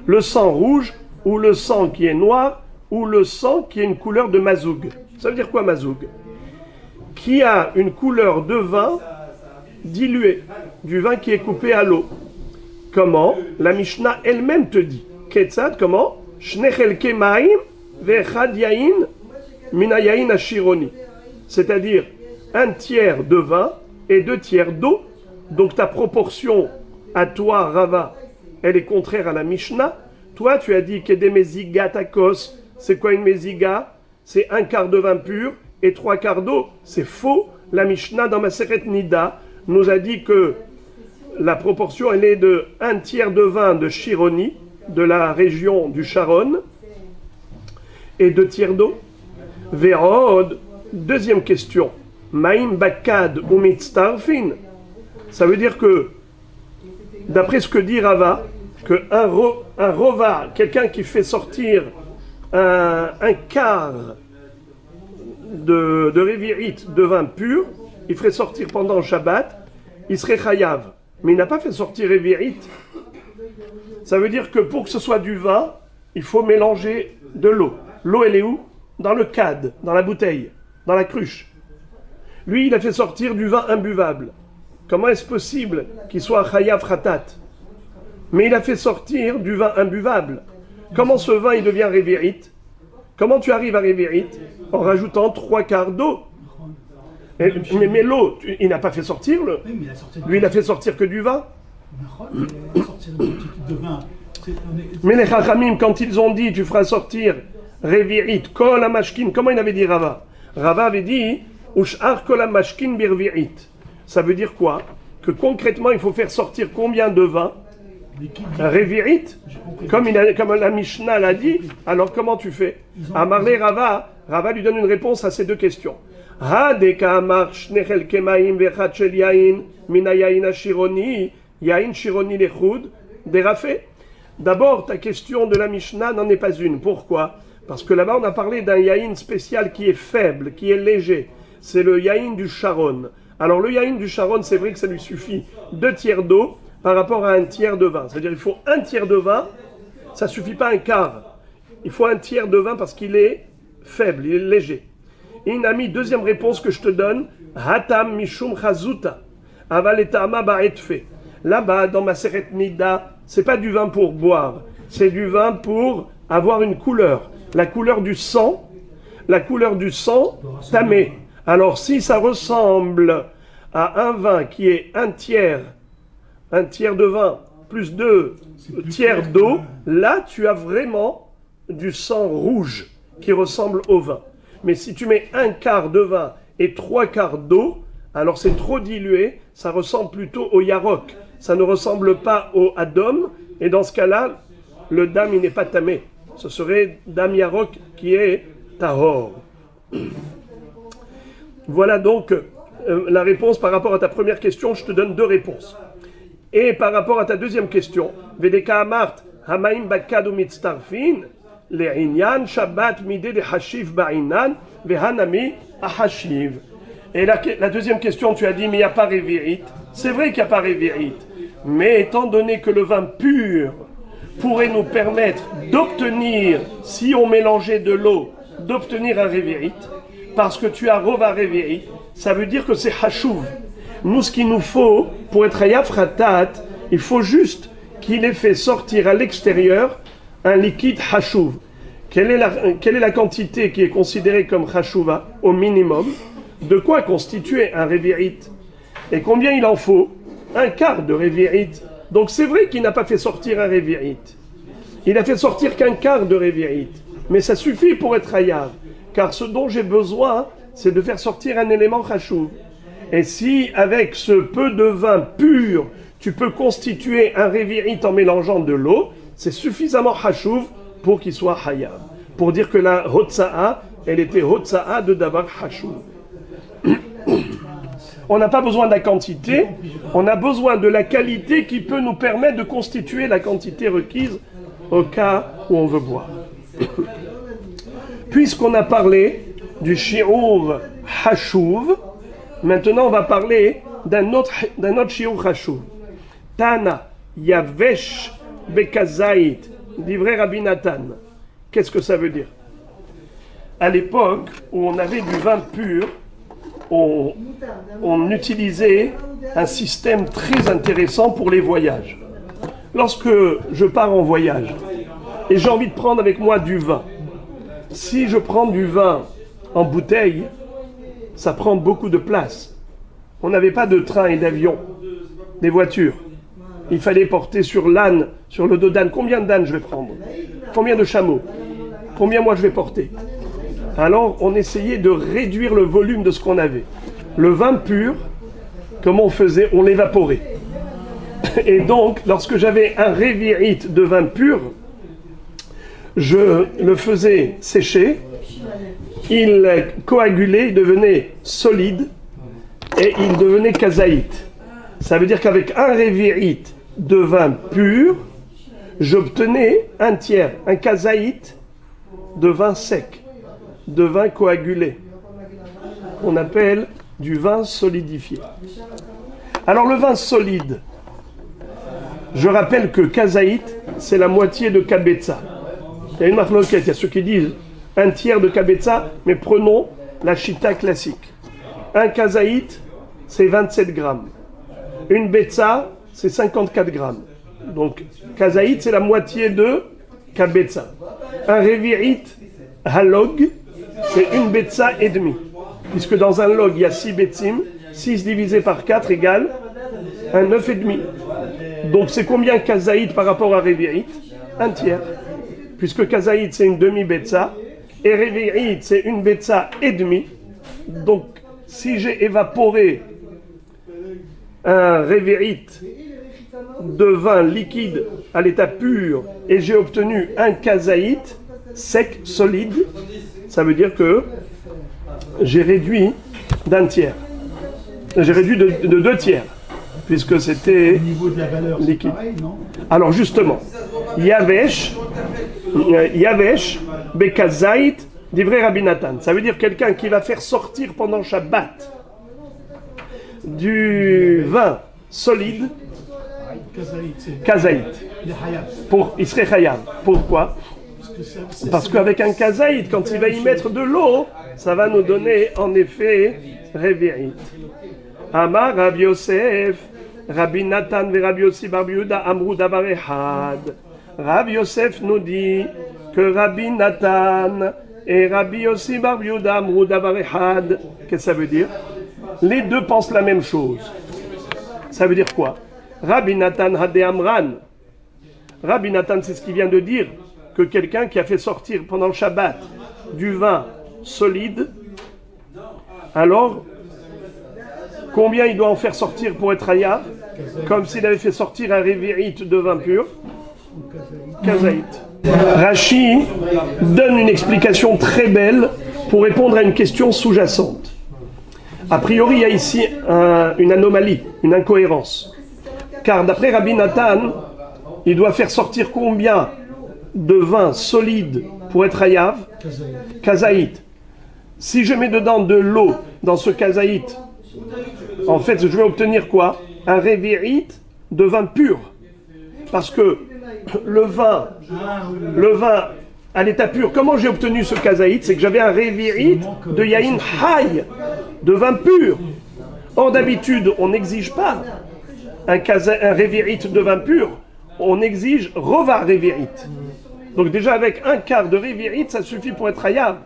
le sang rouge ou le sang qui est noir ou le sang qui a une couleur de Mazoug. Ça veut dire quoi Mazoug? Qui a une couleur de vin dilué, du vin qui est coupé à l'eau. Comment? La Mishnah elle-même te dit. Ketzad, comment? Shnechel kemaim ve'echad yain mina yain ashironi. C'est-à-dire 1/3 de vin et 2/3 d'eau. Donc ta proportion à toi, Rava, elle est contraire à la Mishnah. Toi, tu as dit que des meziga takos. C'est quoi une meziga? C'est 1/4 de vin pur et 3 quarts d'eau. C'est faux. La Mishnah dans Masechet Nida nous a dit que la proportion, elle est de 1/3 de vin de Chironi, de la région du Sharon, et 2/3 d'eau. Vérod, deuxième question. Maïm bakad ou mitztarfin. Ça veut dire que, d'après ce que dit Rava, qu'un rova, quelqu'un qui fait sortir un quart de Revi'it de vin pur, il ferait sortir pendant Shabbat, il serait chayav. Mais il n'a pas fait sortir Revi'it. Ça veut dire que pour que ce soit du vin, il faut mélanger de l'eau. L'eau, elle est où? Dans le cad, dans la bouteille, dans la cruche. Lui, il a fait sortir du vin imbuvable. Comment est-ce possible qu'il soit chayav khatat? Mais il a fait sortir du vin imbuvable. Comment ce vin, il devient Revi'it? Comment tu arrives à Revi'it? En rajoutant 3 quarts d'eau. Mais l'eau, il n'a pas fait sortir le. Lui, il a fait sortir que du vin. Mais les Chachamim, quand ils ont dit tu feras sortir Revi'it, Kol HaMashkin, comment il avait dit Rava? Rava avait dit Ush'ar Kol HaMashkin Birvi'it. Ça veut dire quoi? Que concrètement, il faut faire sortir combien de vin? Revi'it, comme la Mishnah l'a dit. Alors comment tu fais? Amarle Rava, Rava lui donne une réponse à ces 2 questions. Hadeka amar shnechel kemaim vechad shel yain mina yain ashironi yain shironi lechud derafé. D'abord, ta question de la Mishnah n'en est pas une. Pourquoi? Parce que là-bas, on a parlé d'un yain spécial qui est faible, qui est léger. C'est le yain du Sharon. Alors le yain du Sharon, c'est vrai que ça lui suffit 2/3 d'eau par rapport à un tiers de vin. C'est-à-dire il faut un tiers de vin, ça ne suffit pas un quart. Il faut un tiers de vin parce qu'il est faible, il est léger. Inami, deuxième réponse que je te donne, Hatam Mishum Chazuta, Avaletama Ba'etfe. Là-bas, dans ma Seret Nida, c'est pas du vin pour boire, c'est du vin pour avoir une couleur. La couleur du sang tamé. Alors si ça ressemble à un vin qui est un tiers de vin plus 2 tiers d'eau, là tu as vraiment du sang rouge qui ressemble au vin. Mais si tu mets un quart de vin et 3 quarts d'eau, alors c'est trop dilué, ça ressemble plutôt au yarok. Ça ne ressemble pas au Adom, et dans ce cas-là, le dam il n'est pas tamé. Ce serait dam yarok qui est tahor. Voilà donc la réponse par rapport à ta première question. Je te donne 2 réponses. Et par rapport à ta deuxième question, Vedeka Amart, Hamaim Bakadu Mitztarfin, Le'inyan Shabbat Mide de Hashiv Ba'inan, Vehanami Ahashiv. Et la deuxième question, tu as dit, mais il n'y a pas révérite. C'est vrai qu'il n'y a pas révérite. Mais étant donné que le vin pur pourrait nous permettre d'obtenir, si on mélangeait de l'eau, d'obtenir un révérite, parce que tu as rova révérite, ça veut dire que c'est hashuv. Nous, ce qu'il nous faut, pour être ayafratat, il faut juste qu'il ait fait sortir à l'extérieur un liquide hashuv. Quelle est la quantité qui est considérée comme hashuva, au minimum? De quoi constituer un révérite? Et combien il en faut? Un quart de révérite. Donc c'est vrai qu'il n'a pas fait sortir un révérite. Il a fait sortir qu'un quart de révérite. Mais ça suffit pour être hayav. Car ce dont j'ai besoin, c'est de faire sortir un élément chachouv. Et si avec ce peu de vin pur, tu peux constituer un révérite en mélangeant de l'eau, c'est suffisamment chachouv pour qu'il soit hayav. Pour dire que la hotza'a, elle était hotza'a de davar chachouv. On n'a pas besoin de la quantité, on a besoin de la qualité qui peut nous permettre de constituer la quantité requise au cas où on veut boire. Puisqu'on a parlé du shi'ur hashuv, maintenant on va parler d'un autre shi'ur hashuv. Tana yavesh bekazait, divrei Rabbi Nathan. Qu'est-ce que ça veut dire? À l'époque où on avait du vin pur, on utilisait un système très intéressant pour les voyages. Lorsque je pars en voyage et j'ai envie de prendre avec moi du vin, si je prends du vin en bouteille, ça prend beaucoup de place. On n'avait pas de train et d'avion, des voitures. Il fallait porter sur l'âne, sur le dos d'âne. Combien d'ânes je vais prendre? Combien de chameaux? Combien moi je vais porter? Alors on essayait de réduire le volume de ce qu'on avait. Le vin pur, comment on faisait? On l'évaporait. Et donc, lorsque j'avais un révérite de vin pur, je le faisais sécher, il coagulait, il devenait solide, et il devenait kazaït. Ça veut dire qu'avec un révérite de vin pur, j'obtenais un tiers, un kazaït de vin sec, de vin coagulé, qu'on appelle du vin solidifié. Alors le vin solide, je rappelle que kazaït, c'est la moitié de kabetza. Il y a une marloquette, il y a ceux qui disent un tiers de kabetza, mais prenons la chita classique. Un kazaït, c'est 27 grammes. Une betza, c'est 54 grammes. Donc, kazaït, c'est la moitié de kabetza. Un révérite, halog, c'est une betza et demi. Puisque dans un log, il y a 6 betzim, 6 divisé par 4 égale un 9 et demi. Donc, c'est combien kazaït par rapport à révérite? Un tiers. Puisque kazaït, c'est une demi-betza, et révérite, c'est une betza et demi. Donc, si j'ai évaporé un révérite de vin liquide à l'état pur et j'ai obtenu un kazaït sec, solide, ça veut dire que j'ai réduit d'un tiers. J'ai réduit de 2 tiers, puisque c'était liquide. Alors justement, Yavesh, Bekazaït, divrei Rabbi Nathan. Ça veut dire quelqu'un qui va faire sortir pendant Shabbat du vin solide, Kazaït. Il serait Chayav. Pourquoi? Parce qu'avec un Kazaït, quand il va y mettre de l'eau, ça va nous donner en effet Révi'it. Amar Rabbi Yosef, Rabbi Nathan et Rabbi Yossi Bar Yehuda Amrou Davar Echad. Rabbi Yosef nous dit que Rabbi Nathan et Rabbi Yossi Bar Yehuda Amrou Davar Echad. Qu'est-ce que ça veut dire? Les deux pensent la même chose. Ça veut dire quoi? Rabbi Nathan Hade Amran. Rabbi Nathan, c'est ce qu'il vient de dire, que quelqu'un qui a fait sortir pendant le Shabbat du vin solide, alors combien il doit en faire sortir pour être Hayav? Comme s'il avait fait sortir un Révi'it de vin pur. Kazaït. Rashi donne une explication très belle pour répondre à une question sous-jacente. A priori, il y a ici une anomalie, une incohérence. Car d'après Rabbi Nathan, il doit faire sortir combien de vin solide pour être Hayav? Kazaït. Si je mets dedans de l'eau dans ce kazaït, en fait, je vais obtenir quoi? Un Révi'it de vin pur. Parce que le vin à l'état pur, comment j'ai obtenu ce kazaït? C'est que j'avais un Révi'it de Yain Hay, de vin pur. Or, d'habitude, on n'exige pas un Révi'it de vin pur, on exige Rova Révi'it. Donc déjà, avec un quart de Révi'it, ça suffit pour être Hayav.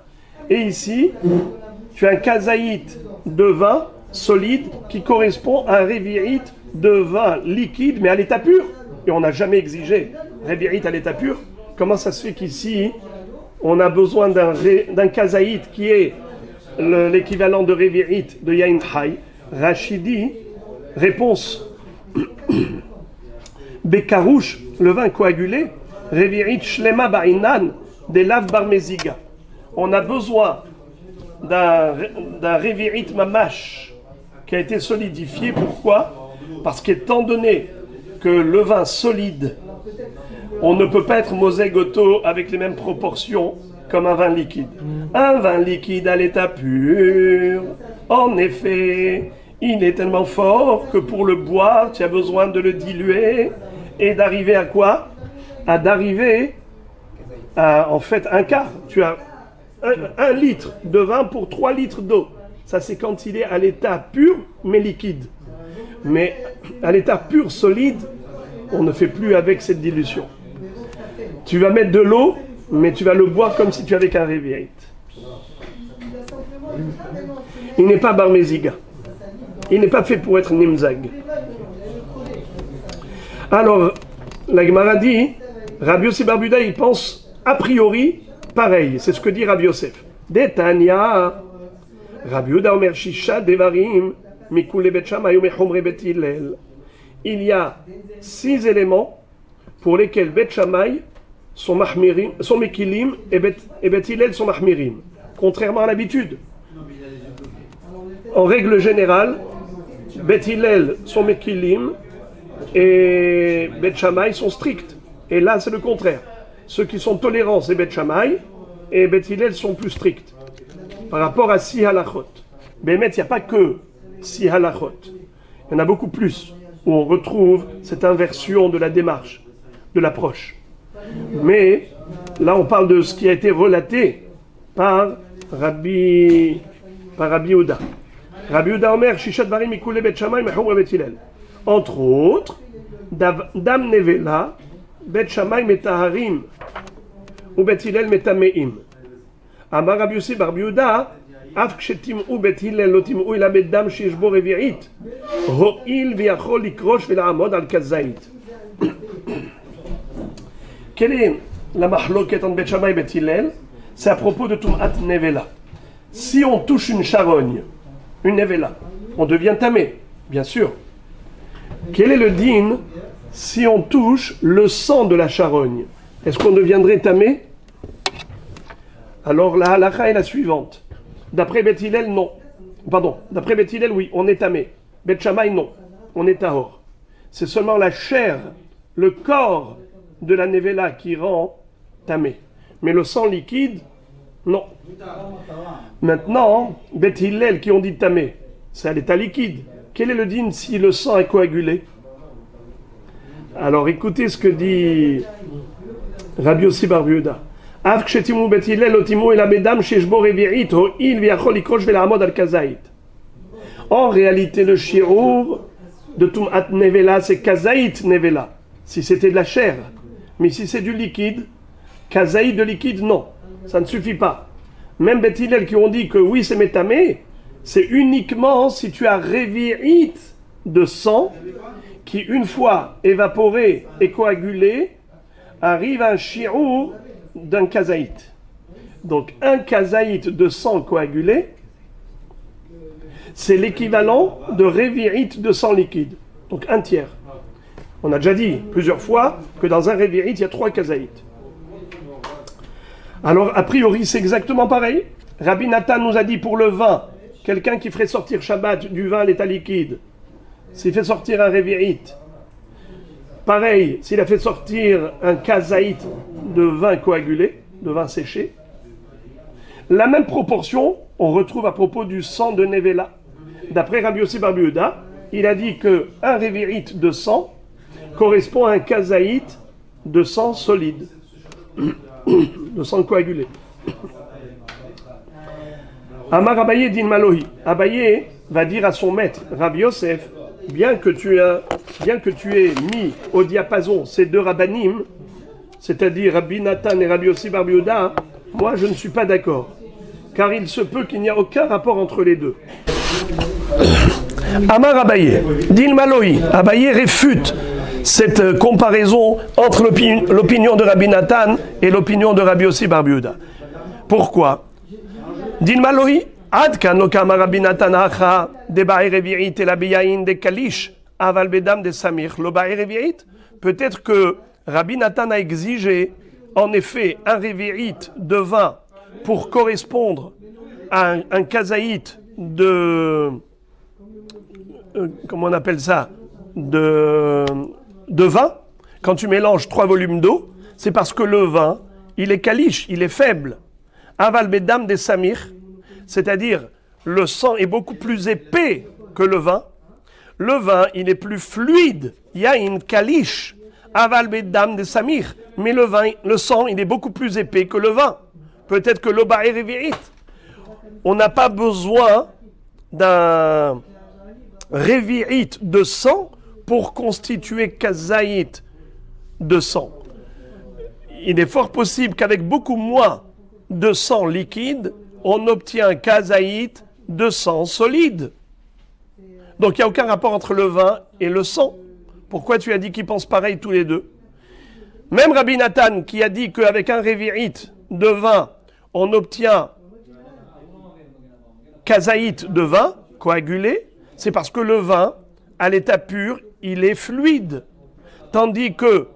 Et ici, tu as un kazaït de vin solide qui correspond à un Révi'it de vin liquide, mais à l'état pur. Et on n'a jamais exigé Révi'it à l'état pur. Comment ça se fait qu'ici, on a besoin d'un kazaït qui est l'équivalent de Révi'it de Yain Hay? Rachidi, réponse. Bekarouche, le vin coagulé, Révi'it Shlema Ba'inan, des laves barméziga. On a besoin d'un Révi'it Mamash qui a été solidifié. Pourquoi? Parce qu'étant donné que le vin solide, on ne peut pas être moségoto avec les mêmes proportions comme un vin liquide. Un vin liquide à l'état pur, en effet, il est tellement fort que pour le boire, tu as besoin de le diluer et d'arriver à quoi? D'arriver à, en fait, un quart. Tu as un litre de vin pour 3 litres d'eau. Ça, c'est quand il est à l'état pur, mais liquide. Mais à l'état pur, solide, on ne fait plus avec cette dilution. Tu vas mettre de l'eau, mais tu vas le boire comme si tu avais qu'un Révi'it. Il n'est pas barméziga. Il n'est pas fait pour être nimzag. Alors, la Gemara dit, Rabbi Yossi Bar Yehuda, il pense a priori pareil. C'est ce que dit Rabbi Yosef. Detania, Rabbi Yehuda Omer Shisha Devarim, Mikule Bet Shammai Umechomre Bet Hillel. Il y a 6 éléments pour lesquels Bet Shammai sont mekilim et Bet Hillel sont mahmirim. Contrairement à l'habitude. En règle générale, Bet Hillel sont mekilim et Bet Shammai sont stricts. Et là, c'est le contraire. Ceux qui sont tolérants, c'est Bet Shammai, et Bet Hillel sont plus stricts. Par rapport à 6 halachot. Bémet, il n'y a pas que 6 halachot. Il y en a beaucoup plus, où on retrouve cette inversion de la démarche, de l'approche. Mais, là, on parle de ce qui a été relaté par Rabbi Yehuda. Rabbi Yehuda Omer, Shishat Barim Mikule Bet Shammai, Mechomre Bet Hillel. Entre autres, Dam Nevela, Bet Shammai Metaharim, ou Bet Hillel Metameim. Amar Rabbi Yossi Bar Yehuda, Af Kshetim'u Bet Hillel lo tim'u ila Dam sheyesh bo Revi'it, ho'il v'yachol likrosh v'la'amod al kazaït. Quelle est la mahloket entre Bet Shammai et Bet Hillel? C'est à propos de Tum'at Nevela. Si on touche une charogne, une Nevela, on devient tamé, bien sûr. Quel est le din si on touche le sang de la charogne? Est-ce qu'on deviendrait tamé? Alors la halakha est la suivante. D'après Bet Hillel, non. Pardon, d'après Bet Hillel, oui, on est tamé. Bet Shammai, non. On est tahor. C'est seulement la chair, le corps de la nevela qui rend tamé. Mais le sang liquide, non. Maintenant, Bet Hillel qui ont dit tamé, c'est à l'état liquide. Quel est le din si le sang est coagulé? Alors écoutez ce que dit Rabbi Yossi bar Yehuda. Av kshetimu bet Hillel otimu el abedam sheshbo revi'it ho'il viachol likrosh ve'la'amod al kazait. En réalité, le shi'ur de Tum'at Nevela, c'est Kazaït Nevela, si c'était de la chair. Mais si c'est du liquide, Kazaït de liquide, non, ça ne suffit pas. Même Bet Hillel qui ont dit que oui, c'est métamé, c'est uniquement si tu as révi'it de sang qui, une fois évaporé et coagulé, arrive à un shi'ur d'un Kazaït. Donc, un Kazaït de sang coagulé, c'est l'équivalent de révi'it de sang liquide. Donc un tiers. On a déjà dit plusieurs fois que dans un révi'it, il y a 3 kazaït. Alors, a priori, c'est exactement pareil. Rabbi Nathan nous a dit pour le vin, quelqu'un qui ferait sortir Shabbat du vin à l'état liquide, s'il fait sortir un révi'it, pareil, s'il a fait sortir un kazaït de vin coagulé, de vin séché, la même proportion, on retrouve à propos du sang de Nevela. D'après Rabbi Yossi bar Yehuda, il a dit qu'un révi'it de sang correspond à un kazaït de sang solide, de sang coagulé. Amar Abaye din Malohi. Abaye va dire à son maître, Rabbi Yosef, bien que tu aies mis au diapason ces deux rabbanim, c'est-à-dire Rabbi Nathan et Rabbi Yossi bar Yehuda, moi je ne suis pas d'accord. Car il se peut qu'il n'y a aucun rapport entre les deux. Amar Abaye, Din Malohi, Abaye réfute cette comparaison entre l'opinion de Rabbi Nathan et l'opinion de Rabbi Yossi bar Yehuda. Pourquoi? Din Malohi, Ad kan lo kama Rabbi Nathan hacha de ba'e revi'it el abiyain de kalish aval bedam de samir lo ba'e revi'it. Peut-être que Rabbi Nathan a exigé en effet un revi'it de vin pour correspondre à un kazaït de comment on appelle ça, de vin. Quand tu mélanges 3 volumes d'eau, c'est parce que le vin, il est kalish, il est faible. Aval bedam des samir, c'est-à-dire le sang est beaucoup plus épais que le vin. Le vin, il est plus fluide. Il y a une kalish. Aval bedam des samir. Mais le sang, il est beaucoup plus épais que le vin. Peut-être que l'oba est révi'it. On n'a pas besoin d'un révi'it de sang pour constituer kazaït de sang. Il est fort possible qu'avec beaucoup moins de sang liquide, on obtient un kazaït de sang solide. Donc il n'y a aucun rapport entre le vin et le sang. Pourquoi tu as dit qu'ils pensent pareil tous les deux? Même Rabbi Nathan qui a dit qu'avec un révi'it de vin, on obtient kazaït de vin coagulé, c'est parce que le vin, à l'état pur, il est fluide. Tandis que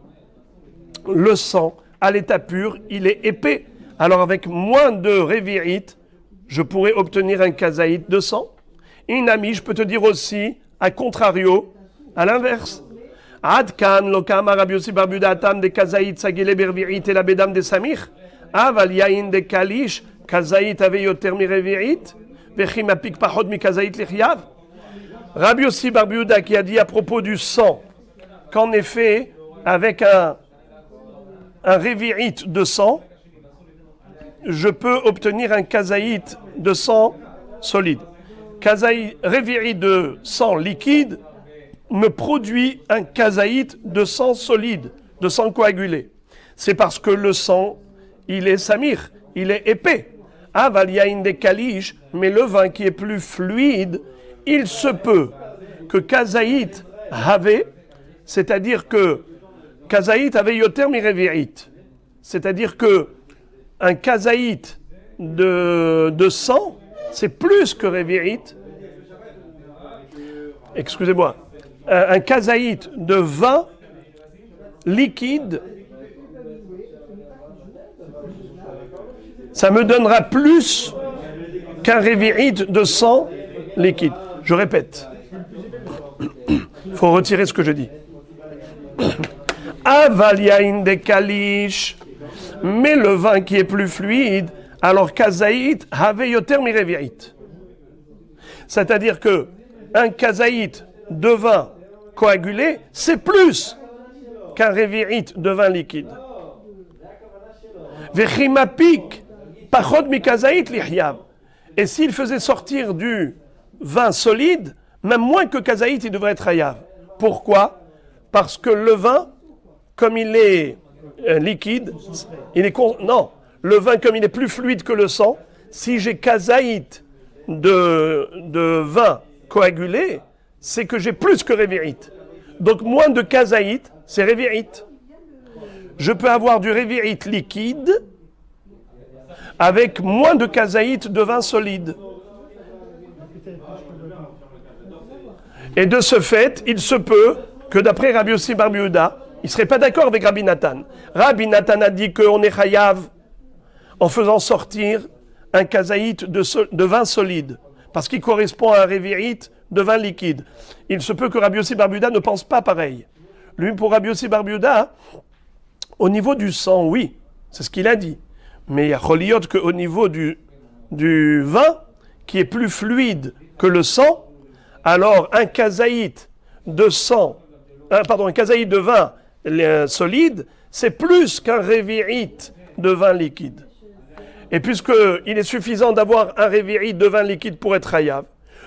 le sang, à l'état pur, il est épais. Alors avec moins de révi'it, je pourrais obtenir un kazaït de sang. Inami, je peux te dire aussi, à contrario, à l'inverse. Ad kan lo kama Rabbi Yossi bar Yehuda atam de kazaït sagile bervi'it et la bedam de samir. Aval yain de kalish, kazaït ave yoter mi revi'it, vechim apik pachot mi kazaït lichyav. Rabbi Yossi bar Yehuda qui a dit à propos du sang, qu'en effet, avec un révi'it de sang, je peux obtenir un kazaït de sang solide. Révi'it de sang liquide me produit un kazaït de sang solide, de sang coagulé. C'est parce que le sang, il est samir, il est épais. Aval yain de kalish, mais le vin qui est plus fluide, il se peut que kazaït have, c'est-à-dire que kazaït have yoter mi revi'it, c'est-à-dire que un kazaït de sang, c'est plus que revi'it. Excusez-moi. Un kazaït de vin liquide, ça me donnera plus qu'un revi'it de sang liquide. Je répète. Il faut retirer ce que je dis. Aval yain de kalish, mais le vin qui est plus fluide, alors kazaït have yoter mi revi'it. C'est-à-dire que un kazaït de vin coagulé, c'est plus qu'un révirite de vin liquide. Vechimapik, pachot mikazaït lihyab. Et s'il faisait sortir du vin solide, même moins que kazaït, il devrait être hayav. Pourquoi? Parce que le vin, comme il est liquide, non, le vin comme il est plus fluide que le sang, si j'ai kazaït de vin coagulé, c'est que j'ai plus que révirite. Donc moins de kazaït, c'est révirite. Je peux avoir du révirite liquide avec moins de kazaït de vin solide. Et de ce fait, il se peut que d'après Rabbi Yossi bar Yehuda, il ne serait pas d'accord avec Rabbi Nathan. Rabbi Nathan a dit qu'on est chayav en faisant sortir un kazaït de vin solide, parce qu'il correspond à un révirite de vin liquide. Il se peut que Rabbi Yossi bar Yehuda ne pense pas pareil. Lui, pour Rabbi Yossi bar Yehuda, au niveau du sang, oui, c'est ce qu'il a dit. Mais il y a choliot qu'au niveau du vin, qui est plus fluide que le sang, alors un kazaït de vin solide, c'est plus qu'un révirite de vin liquide. Et puisqu'il est suffisant d'avoir un révirite de vin liquide pour être chayav,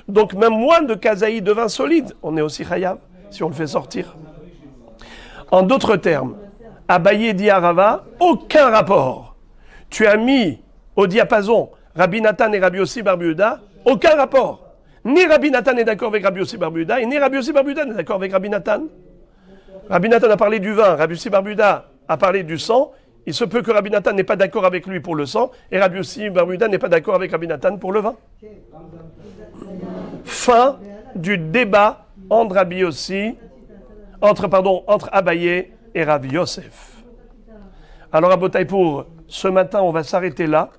donc même moins de kazaït de vin solide, on est aussi chayav, si on le fait sortir. En d'autres termes, Abaye dit à Rava, aucun rapport. Tu as mis au diapason Rabbi Nathan et Rabbi Yossi bar Yehuda, aucun rapport. Ni Rabbi Nathan n'est d'accord avec Rabbi Yossi bar Yehuda, et ni Rabbi Yossi bar Yehuda n'est d'accord avec Rabbi Nathan. Rabbi Nathan a parlé du vin, Rabbi Yossi bar Yehuda a parlé du sang. Il se peut que Rabbi Nathan n'est pas d'accord avec lui pour le sang, et Rabbi Yossi bar Yehuda n'est pas d'accord avec Rabbi Nathan pour le vin. Fin du débat entre Abaye et Rabbi Yosef. Alors, Rabotai, pour ce matin, on va s'arrêter là.